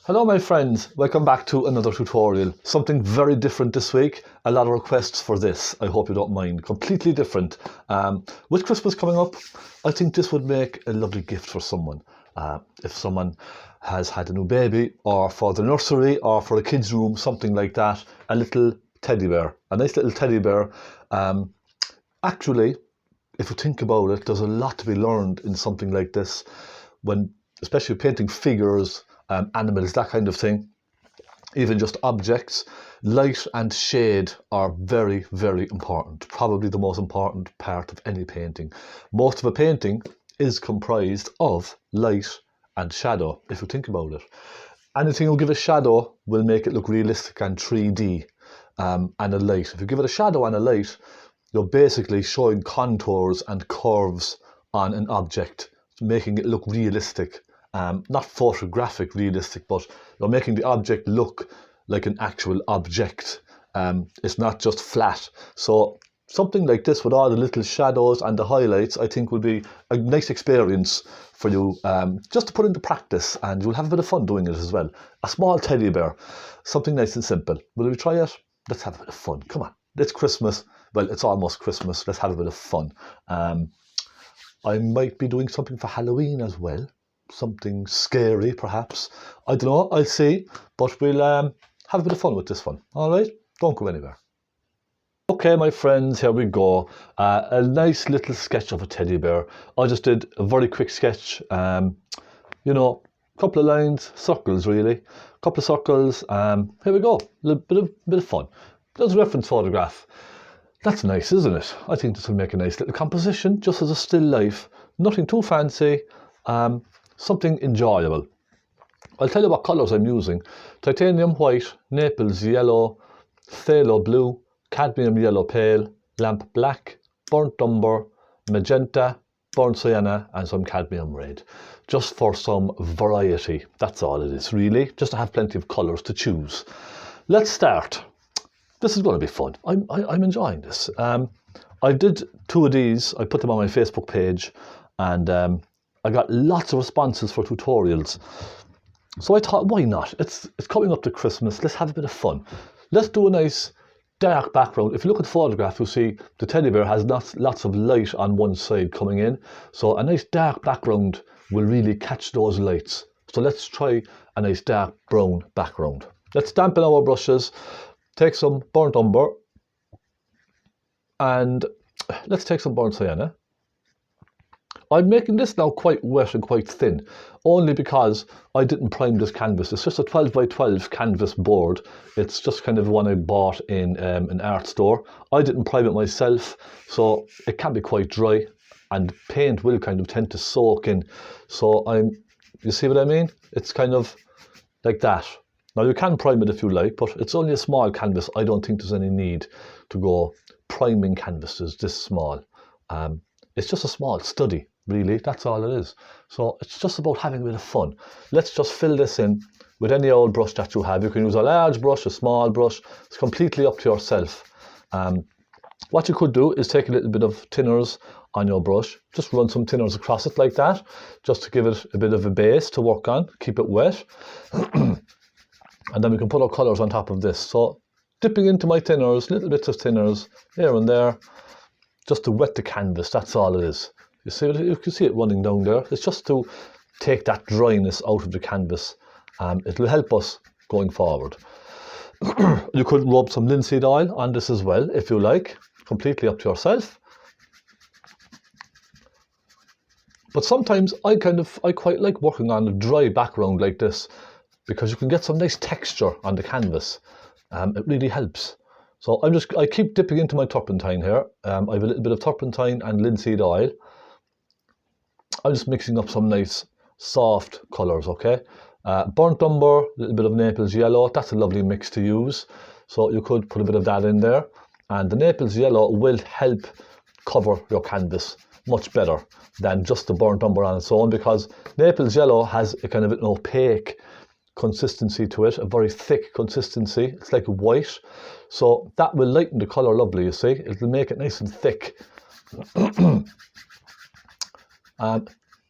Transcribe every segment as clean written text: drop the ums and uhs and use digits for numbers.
Hello my friends, welcome back to another tutorial. Something very different this week. A lot of requests for this, I hope you don't mind. Completely different. With Christmas coming up, I think this would make a lovely gift for someone. If someone has had a new baby, or for the nursery, or for a kid's room, something like that. A little teddy bear, a nice little teddy bear. Actually, if you think about it, there's a lot to be learned in something like this, when especially painting figures, animals, that kind of thing, even just objects. Light and shade are very, very important. Probably the most important part of any painting. Most of a painting is comprised of light and shadow, if you think about it. Anything you give a shadow will make it look realistic and 3D, and a light. If you give it a shadow and a light, you're basically showing contours and curves on an object, making it look realistic. Not photographic realistic, but you're making the object look like an actual object. It's not just flat. So something like this with all the little shadows and the highlights, I think will be a nice experience for you, just to put into practice, and you'll have a bit of fun doing it as well. A small teddy bear, something nice and simple. Will we try it? Let's have a bit of fun. Come on, it's Christmas. Well, it's almost Christmas. Let's have a bit of fun. I might be doing something for Halloween as well. Something scary, perhaps. I don't know, I'll see. But we'll have a bit of fun with this one. All right? Don't go anywhere. Okay, my friends, here we go. A nice little sketch of a teddy bear. I just did a very quick sketch. You know, a couple of lines, circles really. A couple of circles. Here we go. A little bit of fun. There's a reference photograph. That's nice, isn't it? I think this will make a nice little composition, just as a still life. Nothing too fancy. Something enjoyable. I'll tell you what colours I'm using. Titanium white, Naples yellow, phaylo blue, cadmium yellow pale, lamp black, burnt umber, magenta, burnt sienna, and some cadmium red. Just for some variety. That's all it is, really. Just to have plenty of colours to choose. Let's start. This is going to be fun. I'm enjoying this. I did two of these. I put them on my Facebook page, and I got lots of responses for tutorials. So I thought, why not? It's coming up to Christmas. Let's have a bit of fun. Let's do a nice dark background. If you look at the photograph, you'll see the teddy bear has lots of light on one side coming in. So a nice dark background will really catch those lights. So let's try a nice dark brown background. Let's dampen our brushes. Take some burnt umber. And let's take some burnt sienna. I'm making this now quite wet and quite thin, only because I didn't prime this canvas. It's just a 12 by 12 canvas board. It's just kind of one I bought in an art store. I didn't prime it myself, so it can be quite dry, and paint will kind of tend to soak in. So you see what I mean? It's kind of like that. Now you can prime it if you like, but it's only a small canvas. I don't think there's any need to go priming canvases this small. It's just a small study. Really, that's all it is. So it's just about having a bit of fun. Let's just fill this in with any old brush that you have. You can use a large brush, a small brush. It's completely up to yourself. What you could do is take a little bit of thinners on your brush. Just run some thinners across it like that, just to give it a bit of a base to work on. Keep it wet. And then we can put our colours on top of this. So dipping into my thinners, little bits of thinners here and there, just to wet the canvas. That's all it is. You can see it running down there. It's just to take that dryness out of the canvas. It will help us going forward. You could rub some linseed oil on this as well, if you like. Completely up to yourself. But sometimes I quite like working on a dry background like this, because you can get some nice texture on the canvas. It really helps. So I keep dipping into my turpentine here. I have a little bit of turpentine and linseed oil. I'm just mixing up some nice soft colours, okay? Burnt umber, a little bit of Naples yellow. That's a lovely mix to use. So you could put a bit of that in there. And the Naples yellow will help cover your canvas much better than just the burnt umber on its own, because Naples yellow has a kind of an opaque consistency to it, a very thick consistency. It's like white. So that will lighten the colour lovely, you see. It'll make it nice and thick.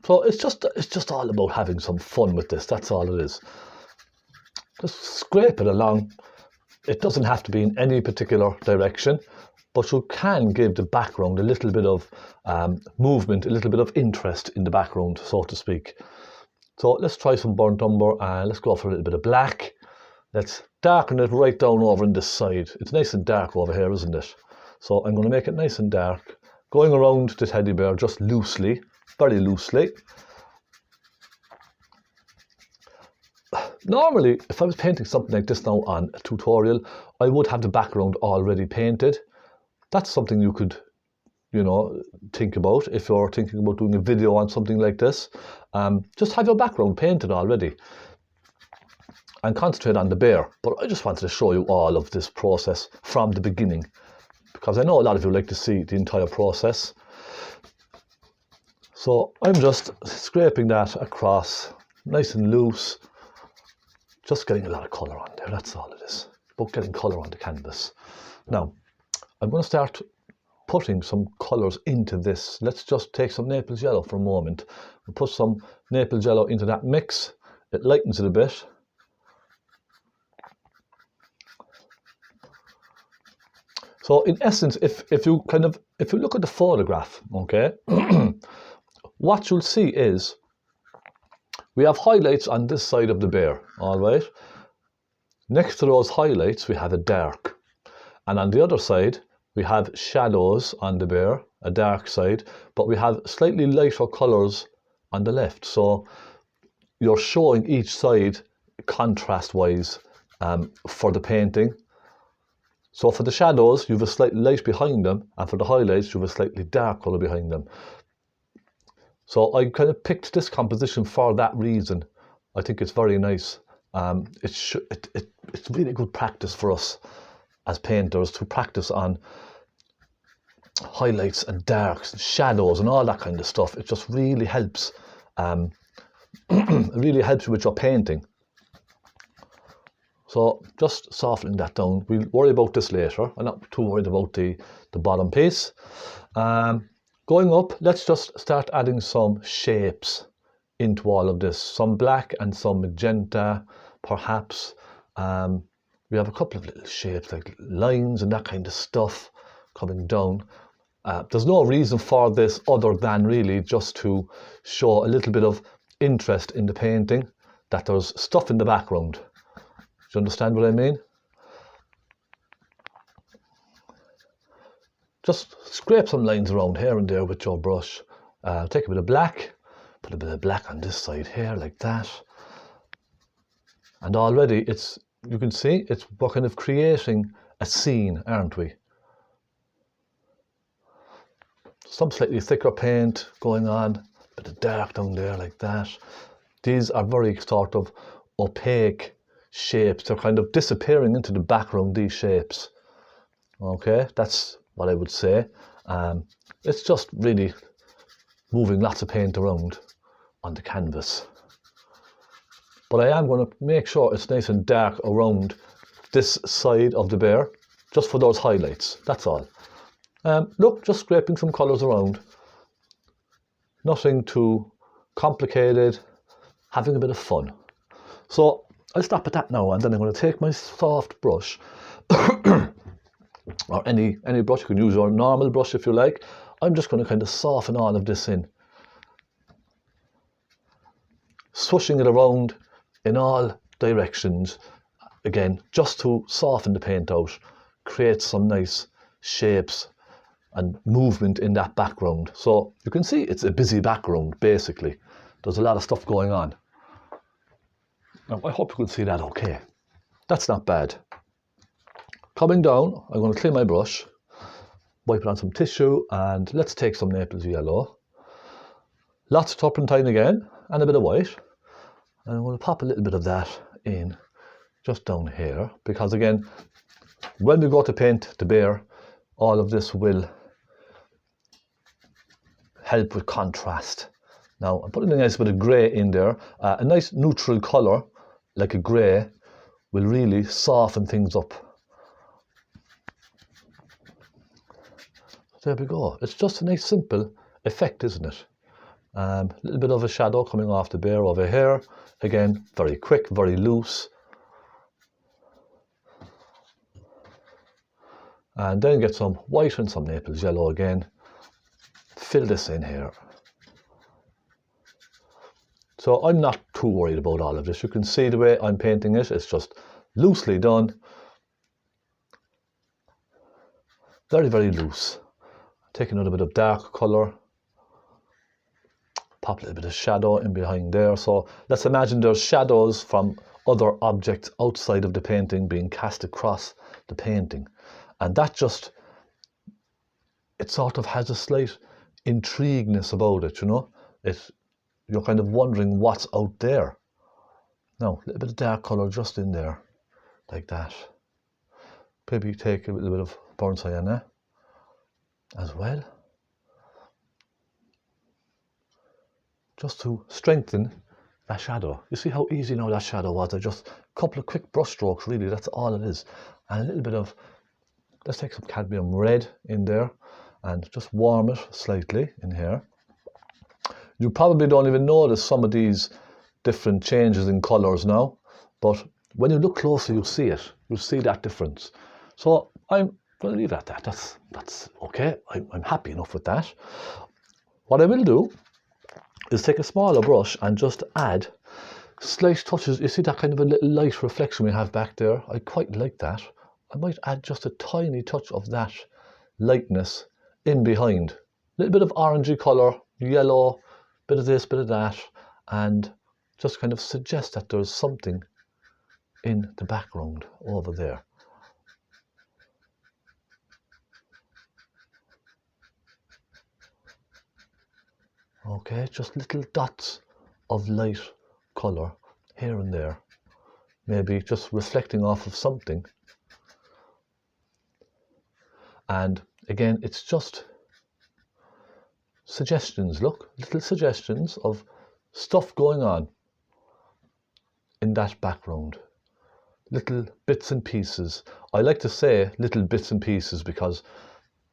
So it's just all about having some fun with this. That's all it is. just scrape it along. It doesn't have to be in any particular direction, but you can give the background a little bit of movement, a little bit of interest in the background, so to speak. So let's try some burnt umber, and let's go for a little bit of black. Let's darken it right down over on this side. It's nice and dark over here, isn't it? So I'm going to make it nice and dark, going around the teddy bear just loosely, very loosely. Normally, if I was painting something like this now on a tutorial, I would have the background already painted. That's something you could, you know, think about if you're thinking about doing a video on something like this. Just have your background painted already and concentrate on the bear. But I just wanted to show you all of this process from the beginning, because I know a lot of you like to see the entire process. So I'm just scraping that across, nice and loose. Just getting a lot of colour on there, that's all it is. About getting colour on the canvas. Now, I'm going to start putting some colours into this. Let's just take some Naples yellow for a moment. We'll put some Naples yellow into that mix. It lightens it a bit. So in essence, if you look at the photograph, okay, what you'll see is we have highlights on this side of the bear, all right? Next to those highlights, we have a dark. And on the other side, we have shadows on the bear, a dark side, but we have slightly lighter colours on the left. So you're showing each side contrast-wise for the painting. So for the shadows, you have a slightly light behind them, and for the highlights, you have a slightly dark colour behind them. So I kind of picked this composition for that reason. I think it's very nice. It's really good practice for us as painters to practice on highlights and darks and shadows and all that kind of stuff. It just really helps. It really helps you with your painting. So just softening that down. We'll worry about this later. I'm not too worried about the bottom piece. Going up, let's just start adding some shapes into all of this. Some black and some magenta, perhaps. We have a couple of little shapes like lines and that kind of stuff coming down. There's no reason for this other than really just to show a little bit of interest in the painting, that there's stuff in the background. Do you understand what I mean? Just scrape some lines around here and there with your brush. Take a bit of black, put a bit of black on this side here like that. And already you can see we're kind of creating a scene, aren't we? Some slightly thicker paint going on, a bit of dark down there like that. These are very sort of opaque shapes. They're kind of disappearing into the background, these shapes. Okay, that's what I would say. It's just really moving lots of paint around on the canvas. But I am going to make sure it's nice and dark around this side of the bear, just for those highlights, that's all. Look, just scraping some colours around. Nothing too complicated, having a bit of fun. So I'll stop at that now, and then I'm going to take my soft brush, or any brush. You can use your normal brush if you like. I'm just going to kind of soften all of this in. Swooshing it around in all directions, again, just to soften the paint out, create some nice shapes and movement in that background. So you can see it's a busy background, basically. There's a lot of stuff going on. Now, I hope you can see that okay. That's not bad. Coming down, I'm going to clean my brush, wipe it on some tissue, and let's take some Naples yellow. Lots of turpentine again, and a bit of white. And I'm going to pop a little bit of that in just down here, because again, when we go to paint the bear, all of this will help with contrast. Now, I'm putting a nice bit of grey in there. A nice neutral colour, like a grey, will really soften things up. There we go. It's just a nice simple effect, isn't it? A little bit of a shadow coming off the bear over here. Again, very quick, very loose. And then get some white and some Naples yellow again. Fill this in here. So I'm not too worried about all of this. You can see the way I'm painting it. It's just loosely done. Very, very loose. Take another bit of dark colour. Pop a little bit of shadow in behind there. So let's imagine there's shadows from other objects outside of the painting being cast across the painting. And that just, it sort of has a slight intrigueness about it, you know. You're kind of wondering what's out there. Now, a little bit of dark colour just in there, like that. Maybe take a little bit of burnt sienna as well, just to strengthen that shadow. You see how easy now that shadow was? Just a couple of quick brush strokes, really, that's all it is. And a little bit of, let's take some cadmium red in there and just warm it slightly in here. You probably don't even notice some of these different changes in colours now, but when you look closely, you'll see it. You'll see that difference. So I'm going to leave it at that. That's okay. I'm happy enough with that. What I will do is take a smaller brush and just add slight touches. You see that kind of a little light reflection we have back there? I quite like that. I might add just a tiny touch of that lightness in behind. A little bit of orangey colour, yellow, bit of this, bit of that, and just kind of suggest that there's something in the background over there. Okay, just little dots of light colour here and there, maybe just reflecting off of something. And again, it's just suggestions, look, little suggestions of stuff going on in that background. Little bits and pieces. I like to say little bits and pieces because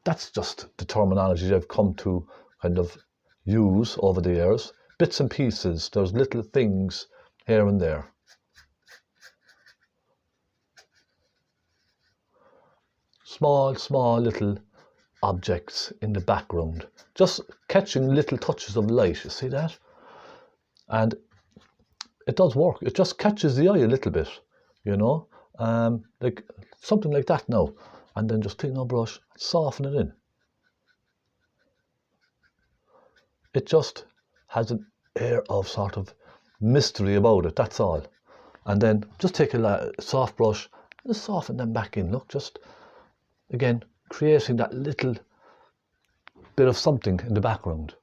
that's just the terminology I've come to kind of use over the years. Bits and pieces, there's little things here and there. Small little objects in the background, just catching little touches of light, you see that? And it does work, it just catches the eye a little bit, you know, like something like that now. And then just take no brush, soften it in. It just has an air of sort of mystery about it, that's all. And then just take a soft brush and soften them back in. Look, just again creating that little bit of something in the background.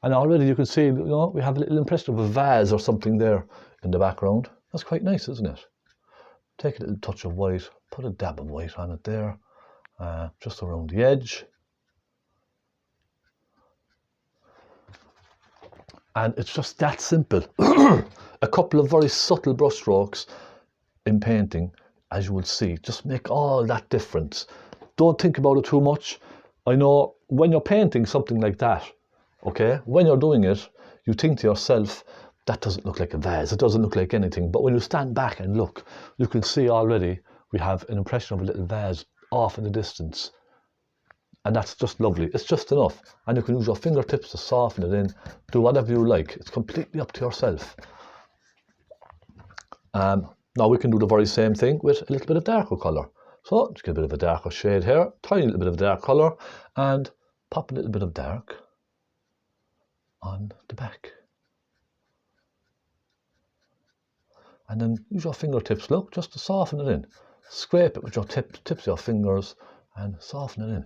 And already you can see, you know, we have a little impression of a vase or something there in the background. That's quite nice, isn't it? Take a little touch of white, put a dab of white on it there, just around the edge. And it's just that simple. A couple of very subtle brush strokes in painting, as you will see, just make all that difference. Don't think about it too much. I know when you're painting something like that, okay, when you're doing it, you think to yourself, that doesn't look like a vase, it doesn't look like anything. But when you stand back and look, you can see already we have an impression of a little vase off in the distance. And that's just lovely. It's just enough. And you can use your fingertips to soften it in. Do whatever you like. It's completely up to yourself. Now we can do the very same thing with a little bit of darker colour. So just get a bit of a darker shade here. Tiny little bit of dark colour. And pop a little bit of dark on the back. And then use your fingertips, look, just to soften it in. Scrape it with your tips of your fingers and soften it in.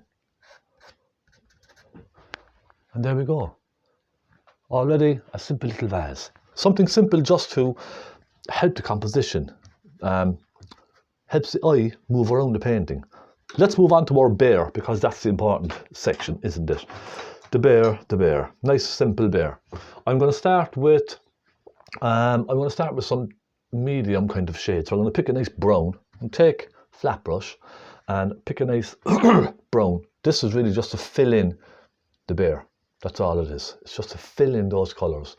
And there we go. Already a simple little vase. Something simple just to help the composition. Helps the eye move around the painting. Let's move on to our bear, because that's the important section, isn't it? The bear. Nice simple bear. I'm going to start with some medium kind of shade. So I'm going to pick a nice brown and take a flat brush and pick a nice brown. This is really just to fill in the bear. That's all it is. It's just to fill in those colours.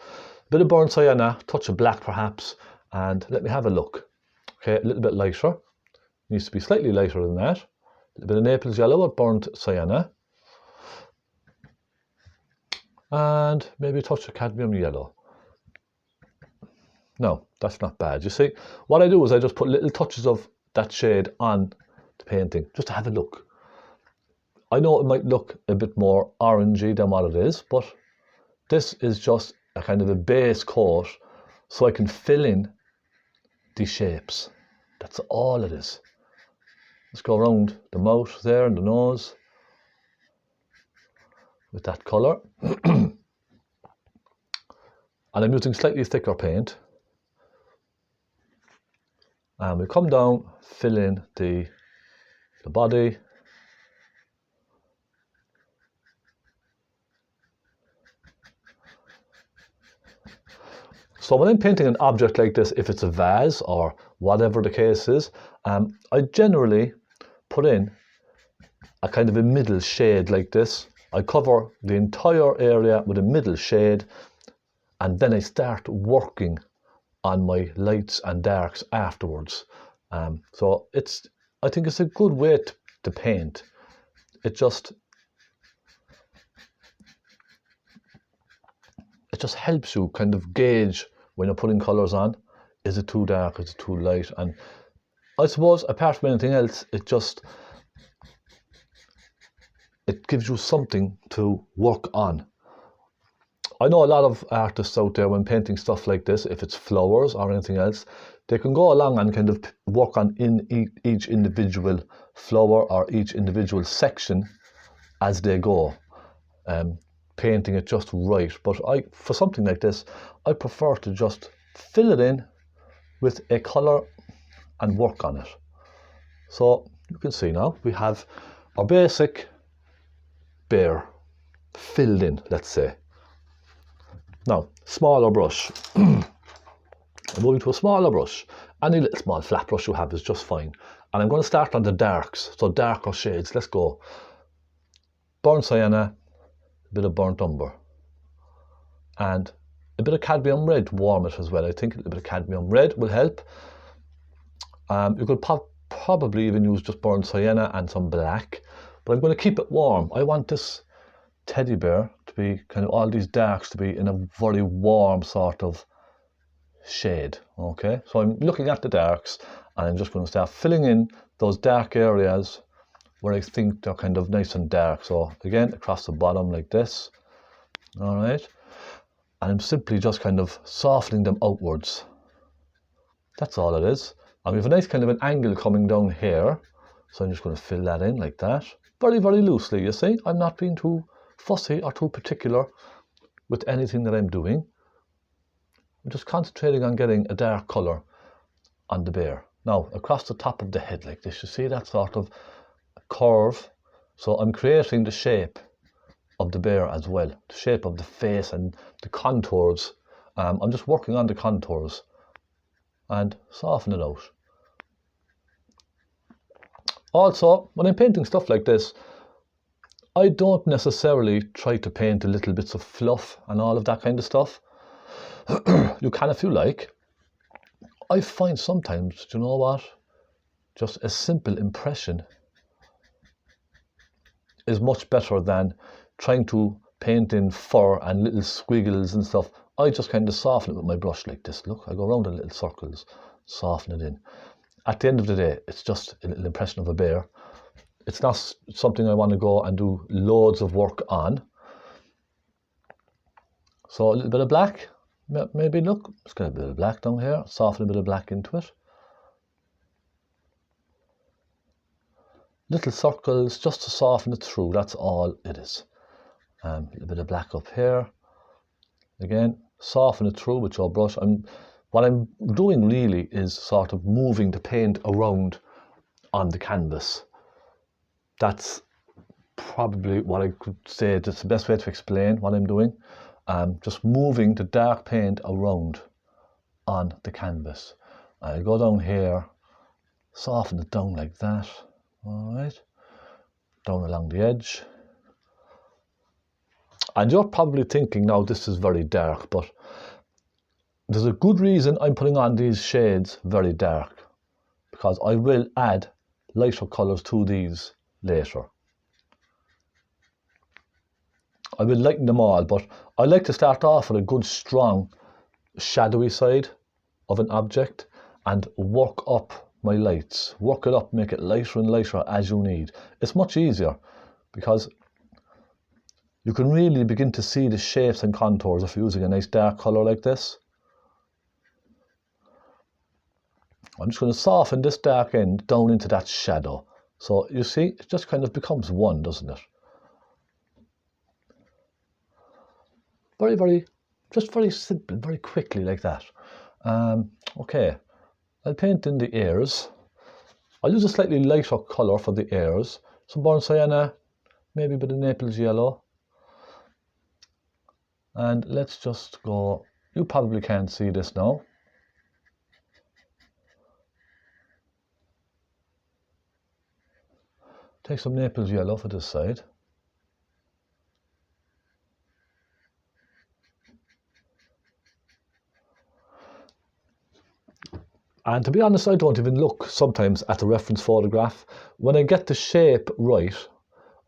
A bit of burnt sienna, touch of black perhaps, and let me have a look. Okay, a little bit lighter. Needs to be slightly lighter than that. A bit of Naples yellow with burnt sienna. And maybe a touch of cadmium yellow. No, that's not bad. You see, what I do is I just put little touches of that shade on the painting, just to have a look. I know it might look a bit more orangey than what it is, but this is just a kind of a base coat so I can fill in the shapes. That's all it is. Let's go around the mouth there and the nose with that colour. And I'm using slightly thicker paint. And we come down, fill in the body. So when I'm painting an object like this, if it's a vase or whatever the case is, I generally put in a kind of a middle shade like this. I cover the entire area with a middle shade, and then I start working on my lights and darks afterwards. So I think it's a good way to paint. It just helps you kind of gauge when you're putting colours on. Is it too dark? Is it too light? And I suppose apart from anything else, it gives you something to work on. I know a lot of artists out there, when painting stuff like this, if it's flowers or anything else, they can go along and kind of work on each individual flower or each individual section as they go, painting it just right. But for something like this, I prefer to just fill it in with a colour and work on it. So you can see now we have our basic bear filled in, let's say. Now, smaller brush. I'm moving to a smaller brush. Any little small flat brush you have is just fine. And I'm going to start on the darks, so darker shades. Let's go. Burnt sienna, a bit of burnt umber, and a bit of cadmium red to warm it as well. I think a little bit of cadmium red will help. You could probably even use just burnt sienna and some black, but I'm going to keep it warm. I want this teddy bear to be kind of all these darks to be in a very warm sort of shade. Okay, so I'm looking at the darks and I'm just going to start filling in those dark areas where I think they're kind of nice and dark. So again, across the bottom like this. All right, and I'm simply just kind of softening them outwards. That's all it is. And we have a nice kind of an angle coming down here, so I'm just going to fill that in like that, very, very loosely. You see, I'm not being too fussy or too particular with anything that I'm doing. I'm just concentrating on getting a dark colour on the bear. Now, across the top of the head like this, you see that sort of curve? So I'm creating the shape of the bear as well, the shape of the face and the contours. I'm just working on the contours and soften it out. Also, when I'm painting stuff like this, I don't necessarily try to paint the little bits of fluff and all of that kind of stuff. You can if you like. I find sometimes, do you know what? Just a simple impression is much better than trying to paint in fur and little squiggles and stuff. I just kind of soften it with my brush like this. Look, I go around in little circles, soften it in. At the end of the day, it's just a little impression of a bear. It's not something I want to go and do loads of work on. So a little bit of black, maybe. Look, let's get a bit of black down here, soften a bit of black into it. Little circles just to soften it through, that's all it is. A little bit of black up here. Again, soften it through with your brush. What I'm doing really is sort of moving the paint around on the canvas. That's probably what I could say, that's the best way to explain what I'm doing. Just moving the dark paint around on the canvas. I go down here, soften it down like that. All right, down along the edge. And you're probably thinking now this is very dark, but there's a good reason I'm putting on these shades very dark, because I will add lighter colours to these later. I will lighten them all, but I like to start off with a good strong shadowy side of an object and work up my lights. Work it up, make it lighter and lighter as you need. It's much easier because you can really begin to see the shapes and contours if you're using a nice dark colour like this. I'm just going to soften this dark end down into that shadow. So you see, it just kind of becomes one, doesn't it? Just very simple, very quickly like that. Okay, I'll paint in the ears. I'll use a slightly lighter colour for the ears. Some burnt sienna, maybe a bit of Naples yellow. And let's just go, you probably can't see this now. Take some Naples yellow for this side. And to be honest, I don't even look sometimes at the reference photograph. When I get the shape right,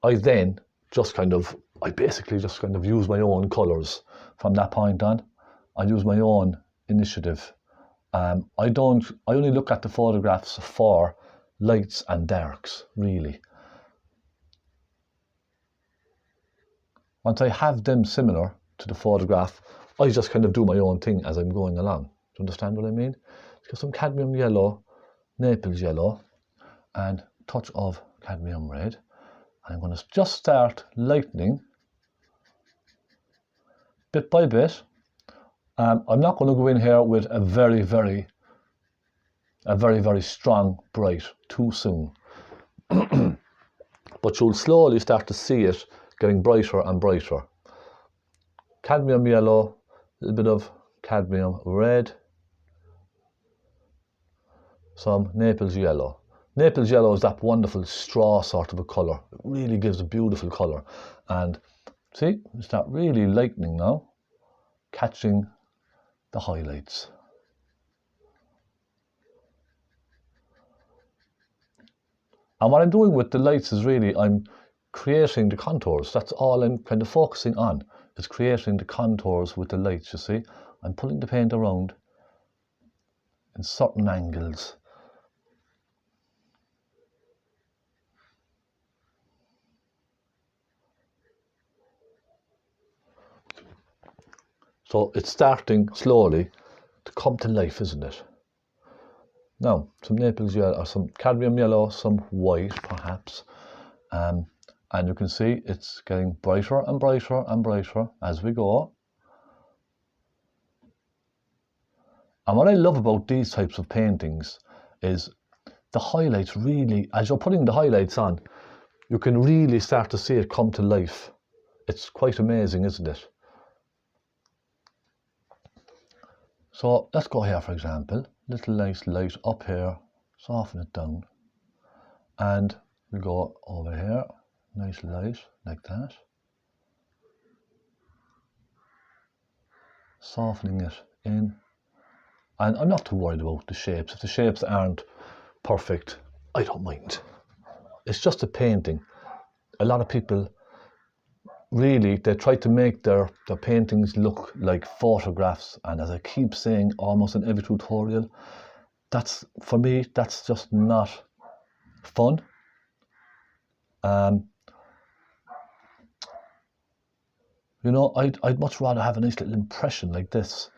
I then just I basically just kind of use my own colours from that point on. I use my own initiative. I only look at the photographs for lights and darks, really. Once I have them similar to the photograph, I just kind of do my own thing as I'm going along. Do you understand what I mean? Let's get some cadmium yellow, Naples yellow, and a touch of cadmium red. I'm going to just start lightening bit by bit. I'm not going to go in here with a very, very strong bright too soon. But you'll slowly start to see it getting brighter and brighter. Cadmium yellow, a little bit of cadmium red, some Naples yellow. Naples yellow is that wonderful straw sort of a colour. It really gives a beautiful colour. And see, we start really lightening now, catching the highlights. And what I'm doing with the lights is really I'm creating the contours. That's all I'm kind of focusing on, is creating the contours with the lights, you see. I'm pulling the paint around in certain angles. So it's starting slowly to come to life, isn't it? Now, some Naples yellow, or some cadmium yellow, some white perhaps. And you can see it's getting brighter and brighter and brighter as we go. And what I love about these types of paintings is the highlights really, as you're putting the highlights on, you can really start to see it come to life. It's quite amazing, isn't it? So let's go here, for example, little nice light up here, soften it down, and we go over here, nice light like that, softening it in. And I'm not too worried about the shapes. If the shapes aren't perfect, I don't mind. It's just a painting. A lot of people really, they try to make their paintings look like photographs, and as I keep saying almost in every tutorial, that's, for me, that's just not fun. You know, I'd much rather have a nice little impression like this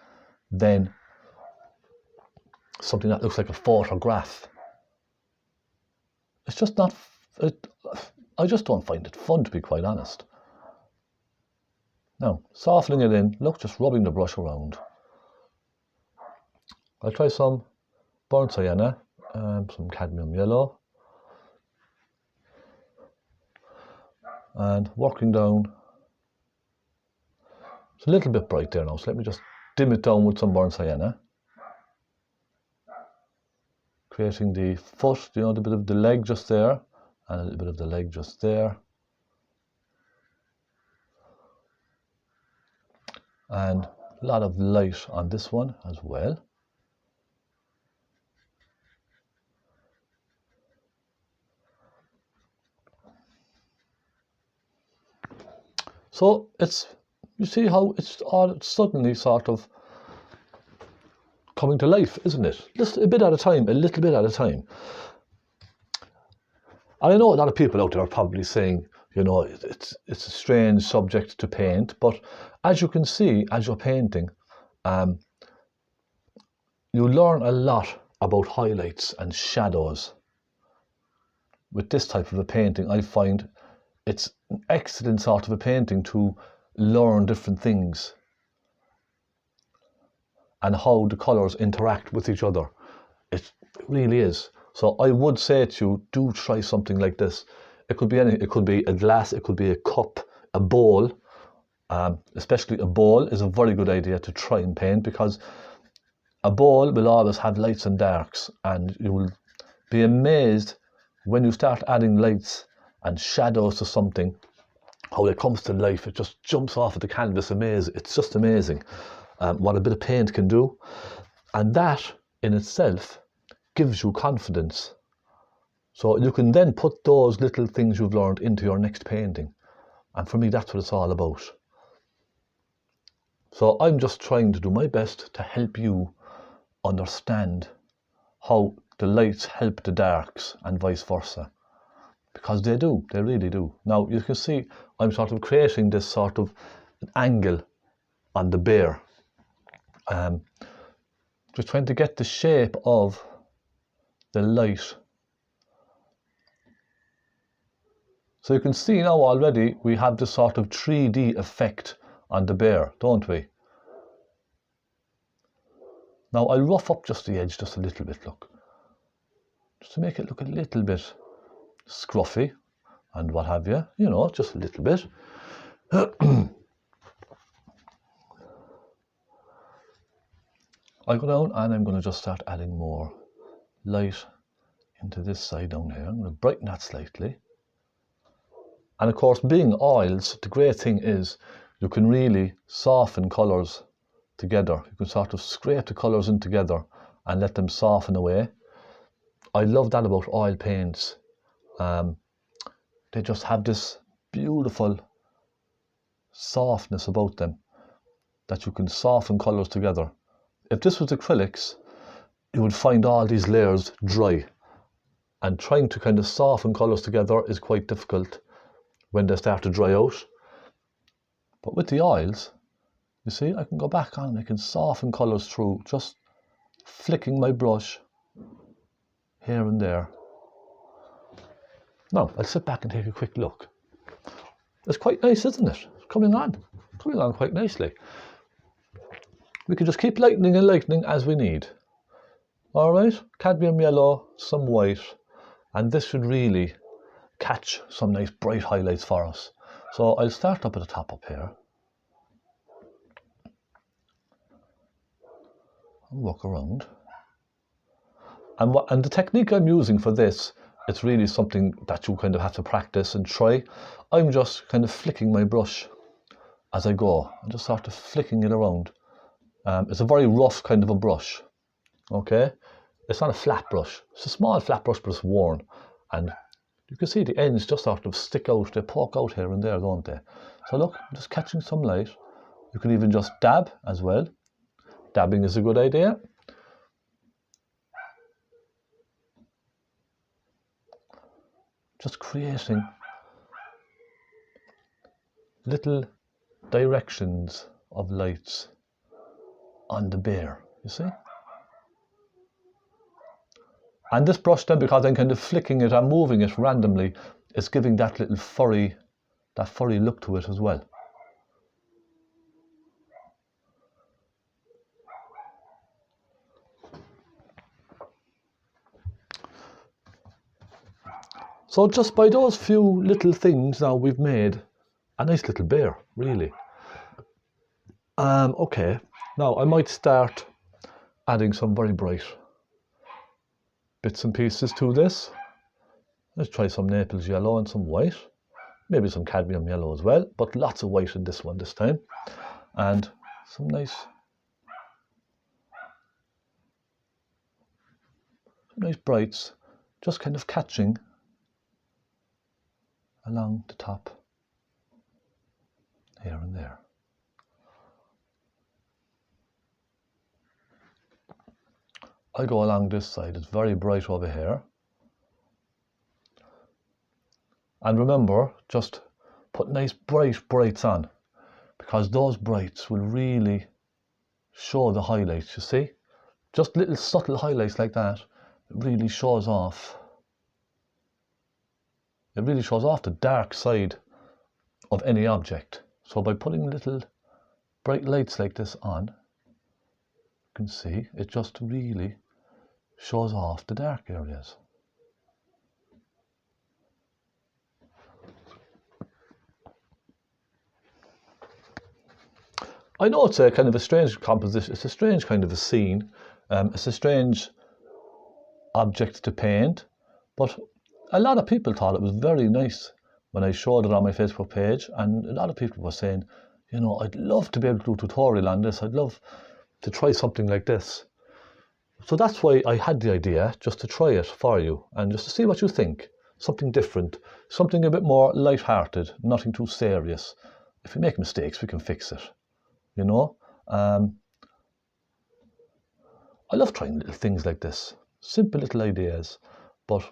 than something that looks like a photograph. It's just not, I just don't find it fun, to be quite honest. Now, softening it in, look, just rubbing the brush around. I'll try some burnt sienna, some cadmium yellow, and working down. It's a little bit bright there now, so let me just dim it down with some burnt sienna. Creating the foot, you know, the bit of the leg just there, and a little bit of the leg just there. And a lot of light on this one as well. So you see how it's all suddenly sort of coming to life, isn't it? Just a bit at a time, a little bit at a time. And I know a lot of people out there are probably saying, you know, it's a strange subject to paint, but as you can see, as you're painting, you learn a lot about highlights and shadows. With this type of a painting, I find it's an excellent sort of a painting to learn different things and how the colours interact with each other. It really is. So I would say to you, do try something like this. It could be anything. It could be a glass, it could be a cup, a bowl. Especially a bowl is a very good idea to try and paint, because a bowl will always have lights and darks, and you will be amazed when you start adding lights and shadows to something, how it comes to life. It just jumps off of the canvas. Amazing. It's just amazing what a bit of paint can do. And that in itself gives you confidence. So you can then put those little things you've learned into your next painting. And for me, that's what it's all about. So I'm just trying to do my best to help you understand how the lights help the darks and vice versa. Because they do, they really do. Now you can see I'm sort of creating this sort of an angle on the bear. Just trying to get the shape of the light. So you can see now already we have this sort of 3D effect on the bear, don't we? Now I'll rough up just the edge just a little bit, look. Just to make it look a little bit scruffy and what have you, you know, just a little bit. I go down and I'm going to just start adding more light into this side down here. I'm going to brighten that slightly. And of course, being oils, the great thing is you can really soften colours together. You can sort of scrape the colours in together and let them soften away. I love that about oil paints. They just have this beautiful softness about them that you can soften colours together. If this was acrylics, you would find all these layers dry, and trying to kind of soften colours together is quite difficult when they start to dry out. But with the oils, you see, I can go back on and I can soften colours through just flicking my brush here and there. Now I'll sit back and take a quick look. It's quite nice, isn't it? It's coming on quite nicely. We can just keep lightening and lightening as we need. All right, cadmium yellow, some white, and this should really catch some nice bright highlights for us. So I'll start up at the top up here and walk around. And the technique I'm using for this, it's really something that you kind of have to practice and try. I'm just kind of flicking my brush as I go. I'm just sort of flicking it around. It's a very rough kind of a brush, okay? It's not a flat brush. It's a small flat brush, but it's worn. And you can see the ends just sort of stick out. They poke out here and there, don't they? So look, I'm just catching some light. You can even just dab as well. Dabbing is a good idea. Just creating little directions of lights on the bear, you see? And this brush then, because I'm kind of flicking it and moving it randomly, is giving that little furry look to it as well. So just by those few little things now we've made a nice little bear, really. Okay, now I might start adding some very bright bits and pieces to this. Let's try some Naples yellow and some white. Maybe some cadmium yellow as well, but lots of white in this one this time. And some nice brights, just kind of catching along the top here and there. I go along this side, it's very bright over here. And remember, just put nice brights on, because those brights will really show the highlights, you see? Just little subtle highlights like that, it really shows off. It really shows off the dark side of any object. So by putting little bright lights like this on, you can see it just really shows off the dark areas. I know it's a kind of a strange composition, it's a strange kind of a scene, it's a strange object to paint, but a lot of people thought it was very nice when I showed it on my Facebook page, and a lot of people were saying, you know, I'd love to be able to do a tutorial on this, I'd love to try something like this. So that's why I had the idea, just to try it for you, and just to see what you think. Something different, something a bit more light-hearted, nothing too serious. If we make mistakes, we can fix it. You know, I love trying little things like this, simple little ideas, but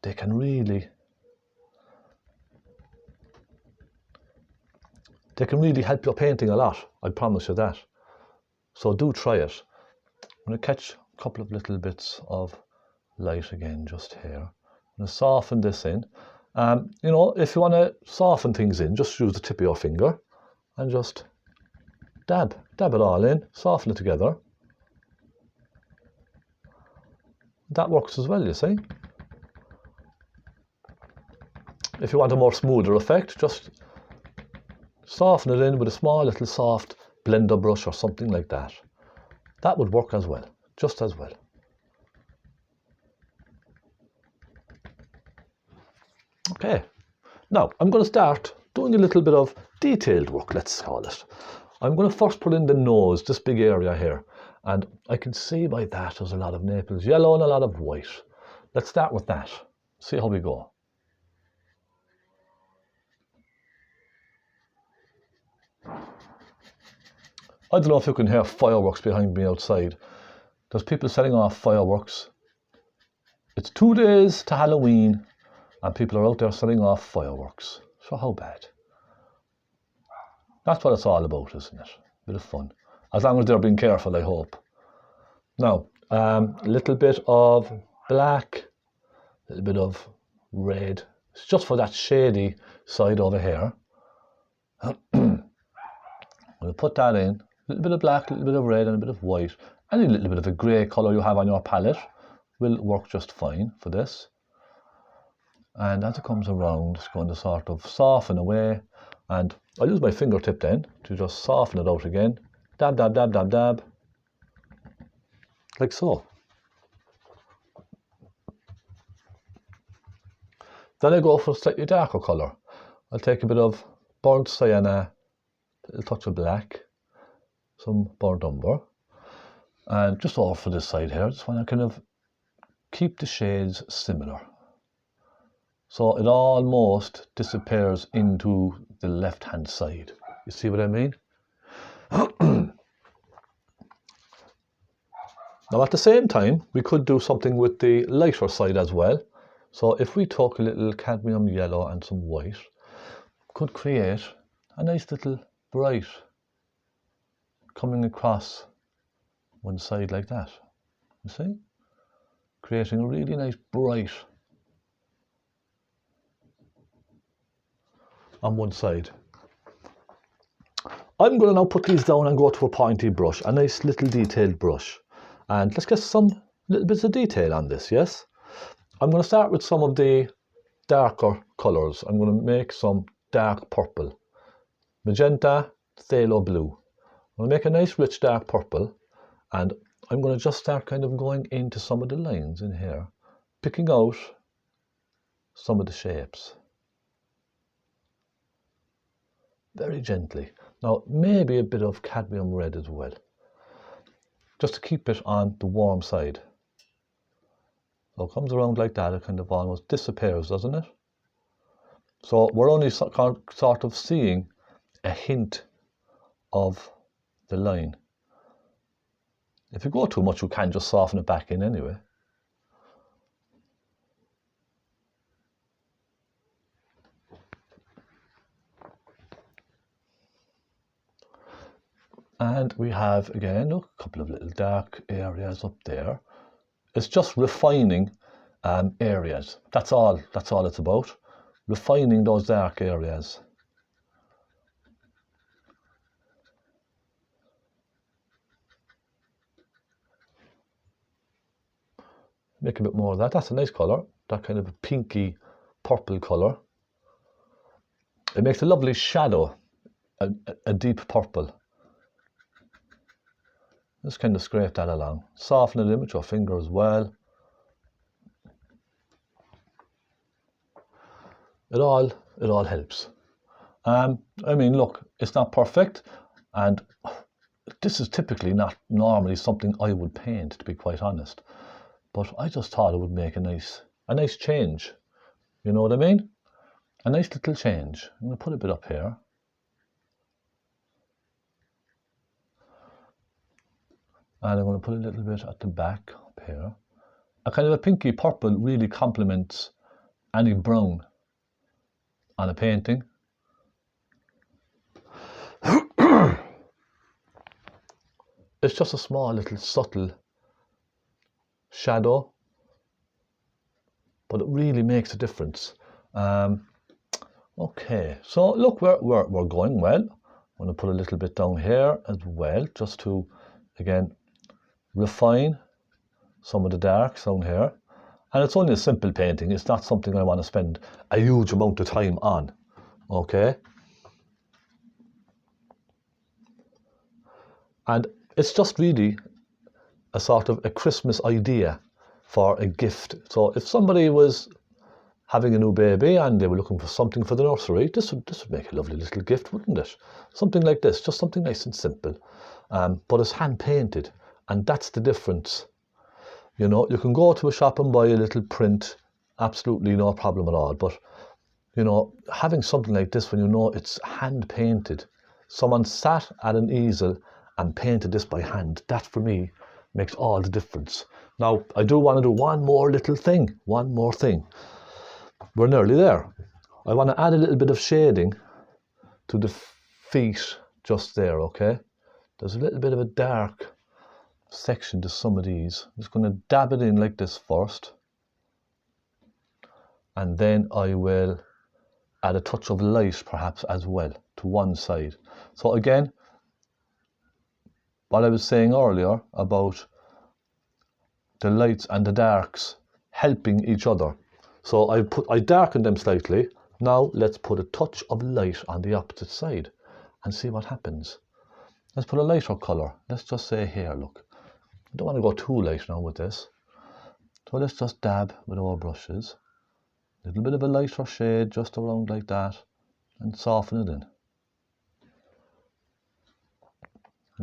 they can really help your painting a lot, I promise you that. So do try it. I'm going to catch a couple of little bits of light again just here. I'm going to soften this in. You know, if you want to soften things in, just use the tip of your finger and just dab it all in, soften it together. That works as well, you see. If you want a more smoother effect, just soften it in with a small little soft blender brush or something like that. That would work as well, just as well. Okay, now I'm going to start doing a little bit of detailed work, let's call it. I'm going to first put in the nose, this big area here, and I can see by that there's a lot of Naples yellow and a lot of white. Let's start with that, see how we go. I don't know if you can hear fireworks behind me outside. There's people setting off fireworks. It's 2 days to Halloween and people are out there setting off fireworks. So how bad? That's what it's all about, isn't it? A bit of fun. As long as they're being careful, I hope. Now, a little bit of black, a little bit of red. It's just for that shady side over here. We'll put that in. A little bit of black, a little bit of red, and a bit of white. Any little bit of a grey colour you have on your palette will work just fine for this. And as it comes around, it's going to sort of soften away. And I'll use my fingertip then to just soften it out again. Dab, dab, dab, dab, dab. Like so. Then I go for a slightly darker colour. I'll take a bit of burnt sienna, a little touch of black, some burnt umber. And just over for this side here, I just want to kind of keep the shades similar. So it almost disappears into the left-hand side. You see what I mean? Now at the same time, we could do something with the lighter side as well. So if we took a little cadmium yellow and some white, could create a nice little bright coming across one side like that. You see? Creating a really nice bright on one side. I'm going to now put these down and go to a pointy brush, a nice little detailed brush. And let's get some little bits of detail on this, yes? I'm going to start with some of the darker colours. I'm going to make some dark purple. Magenta, phaylo blue. I'm going to make a nice rich dark purple, and I'm going to just start kind of going into some of the lines in here, picking out some of the shapes. Very gently. Now, maybe a bit of cadmium red as well, just to keep it on the warm side. So it comes around like that, it kind of almost disappears, doesn't it? So we're only sort of seeing a hint of the line. If you go too much, you can just soften it back in anyway. And we have, again, look, a couple of little dark areas up there. It's just refining areas. That's all it's about. Refining those dark areas. Make a bit more of that. That's a nice colour. That kind of a pinky purple colour. It makes a lovely shadow, a deep purple. Just kind of scrape that along. Soften it in with your finger as well. It all helps. I mean, look, it's not perfect, and this is typically not normally something I would paint, to be quite honest. But I just thought it would make a nice change. You know what I mean? A nice little change. I'm going to put a bit up here. And I'm going to put a little bit at the back up here. A kind of a pinky purple really complements any brown on a painting. It's just a small little subtle shadow, but it really makes a difference. Okay, so look, we're going well. I'm going to put a little bit down here as well, just to, again, refine some of the darks down here. And it's only a simple painting. It's not something I want to spend a huge amount of time on. Okay. And it's just really a sort of a Christmas idea for a gift. So if somebody was having a new baby and they were looking for something for the nursery, this would make a lovely little gift, wouldn't it? Something like this, just something nice and simple. But it's hand painted, and that's the difference. You know, you can go to a shop and buy a little print, absolutely no problem at all. But, you know, having something like this when you know it's hand painted, someone sat at an easel and painted this by hand, that for me makes all the difference. Now, I do want to do one more thing. We're nearly there. I want to add a little bit of shading to the feet just there, okay? There's a little bit of a dark section to some of these. I'm just going to dab it in like this first, and then I will add a touch of light perhaps as well to one side. So again, what I was saying earlier about the lights and the darks helping each other. So I darkened them slightly. Now let's put a touch of light on the opposite side and see what happens. Let's put a lighter colour. Let's just say here, look. I don't want to go too light now with this. So let's just dab with our brushes. A little bit of a lighter shade just around like that, and soften it in.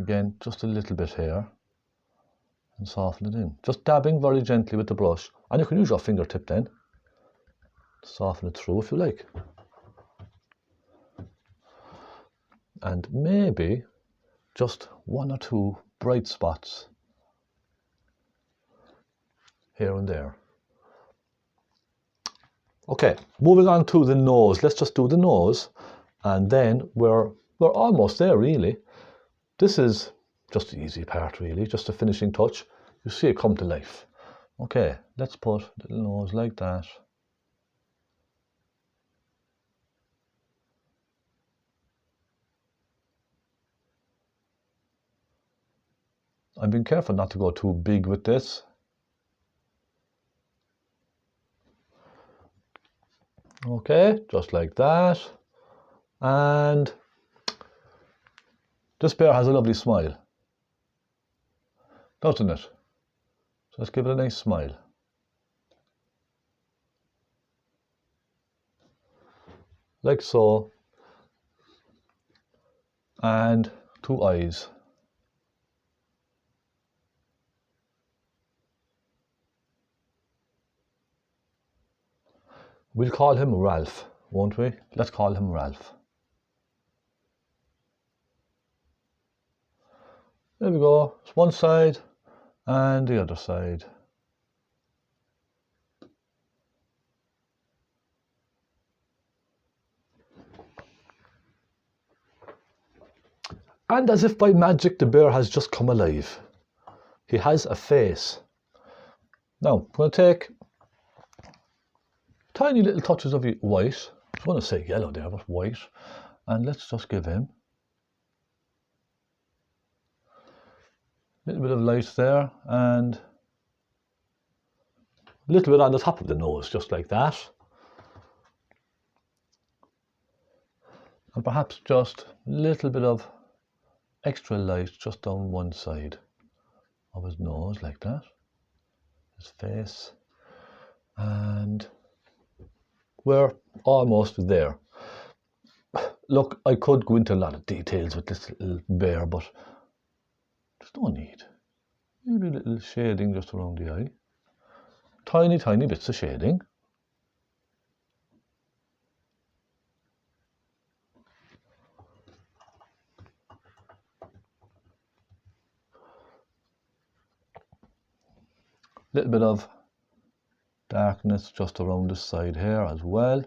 Again, just a little bit here, and soften it in. Just dabbing very gently with the brush. And you can use your fingertip then. Soften it through if you like. And maybe just one or two bright spots here and there. Okay, moving on to the nose. Let's just do the nose, and then we're almost there really. This is just the easy part really, just a finishing touch. You see it come to life. Okay, let's put a little nose like that. I'm being careful not to go too big with this. Okay, just like that. And this bear has a lovely smile, doesn't it? So let's give it a nice smile. Like so. And two eyes. We'll call him Ralph, won't we? Let's call him Ralph. There we go. It's one side and the other side. And as if by magic, the bear has just come alive. He has a face. Now, I'm going to take tiny little touches of white. I was going to say yellow there, but white. And let's just give him a little bit of light there and a little bit on the top of the nose, just like that. And perhaps just a little bit of extra light just down one side of his nose, like that. His face. And we're almost there. Look, I could go into a lot of details with this little bear, but there's no need. Maybe a little shading just around the eye. Tiny, tiny bits of shading. Little bit of darkness just around the side here as well.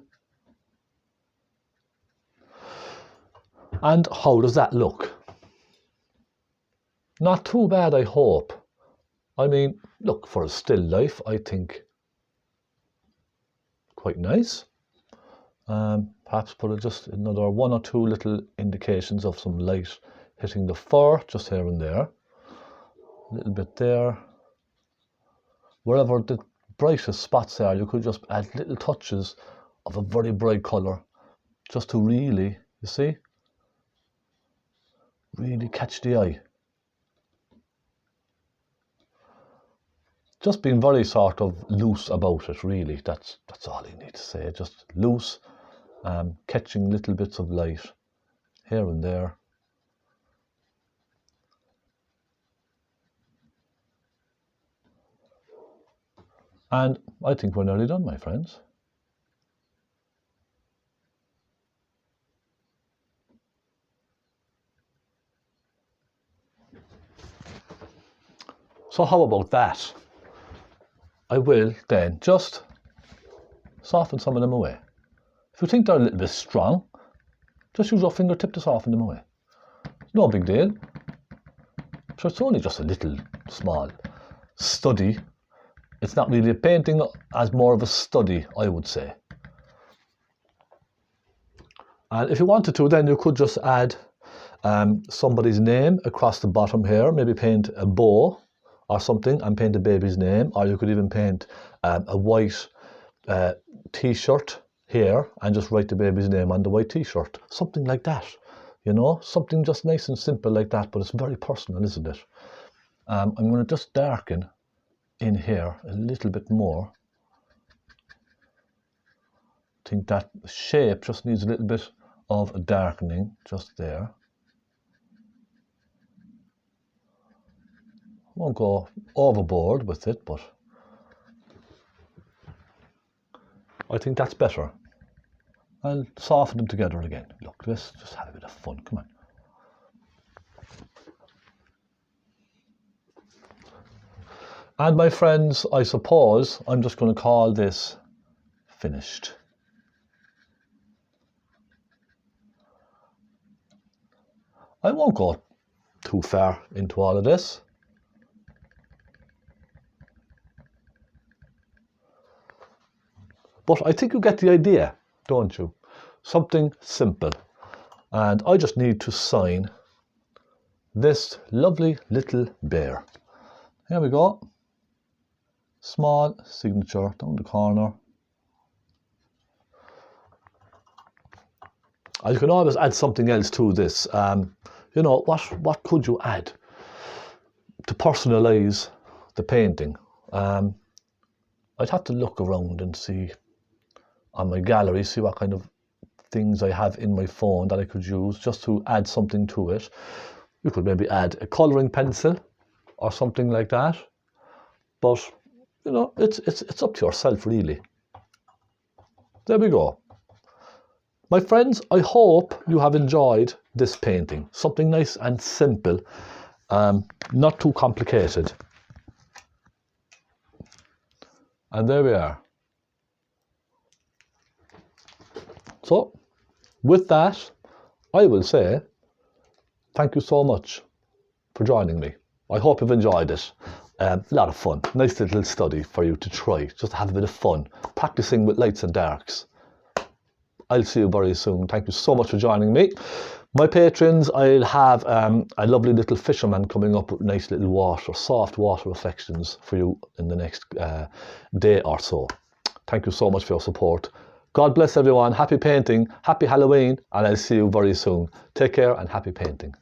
And how does that look? Not too bad, I hope. I mean, look, for a still life, I think quite nice. Perhaps put just another one or two little indications of some light hitting the fur, just here and there. A little bit there. Wherever the brightest spots are, you could just add little touches of a very bright colour, just to really, you see, really catch the eye. Just being very sort of loose about it, really. That's all you need to say. Just loose, catching little bits of light here and there. And I think we're nearly done, my friends. So how about that? I will then just soften some of them away. If you think they're a little bit strong, just use your fingertip to soften them away. No big deal. So it's only just a little small study. It's not really a painting, as more of a study, I would say. And if you wanted to, then you could just add somebody's name across the bottom here. Maybe paint a bow or something and paint a baby's name. Or you could even paint a white t-shirt here and just write the baby's name on the white t-shirt. Something like that, you know, something just nice and simple like that, but it's very personal, isn't it? I'm going to just darken in here a little bit more. I think that shape just needs a little bit of a darkening just there. Won't go overboard with it, but I think that's better. I'll soften them together again. Look, let's just have a bit of fun. Come on. And my friends, I suppose I'm just going to call this finished. I won't go too far into all of this. But I think you get the idea, don't you? Something simple. And I just need to sign this lovely little bear. Here we go. Small signature down the corner. And you can always add something else to this. You know, what could you add to personalise the painting? I'd have to look around and see on my gallery, see what kind of things I have in my phone that I could use just to add something to it. You could maybe add a colouring pencil or something like that. But, you know, it's up to yourself, really. There we go. My friends, I hope you have enjoyed this painting. Something nice and simple. Not too complicated. And there we are. So, with that, I will say thank you so much for joining me. I hope you've enjoyed it. A lot of fun. Nice little study for you to try, just to have a bit of fun, practicing with lights and darks. I'll see you very soon. Thank you so much for joining me. My patrons, I'll have a lovely little fisherman coming up with nice little water, soft water reflections for you in the next day or so. Thank you so much for your support. God bless everyone. Happy painting, happy Halloween, and I'll see you very soon. Take care and happy painting.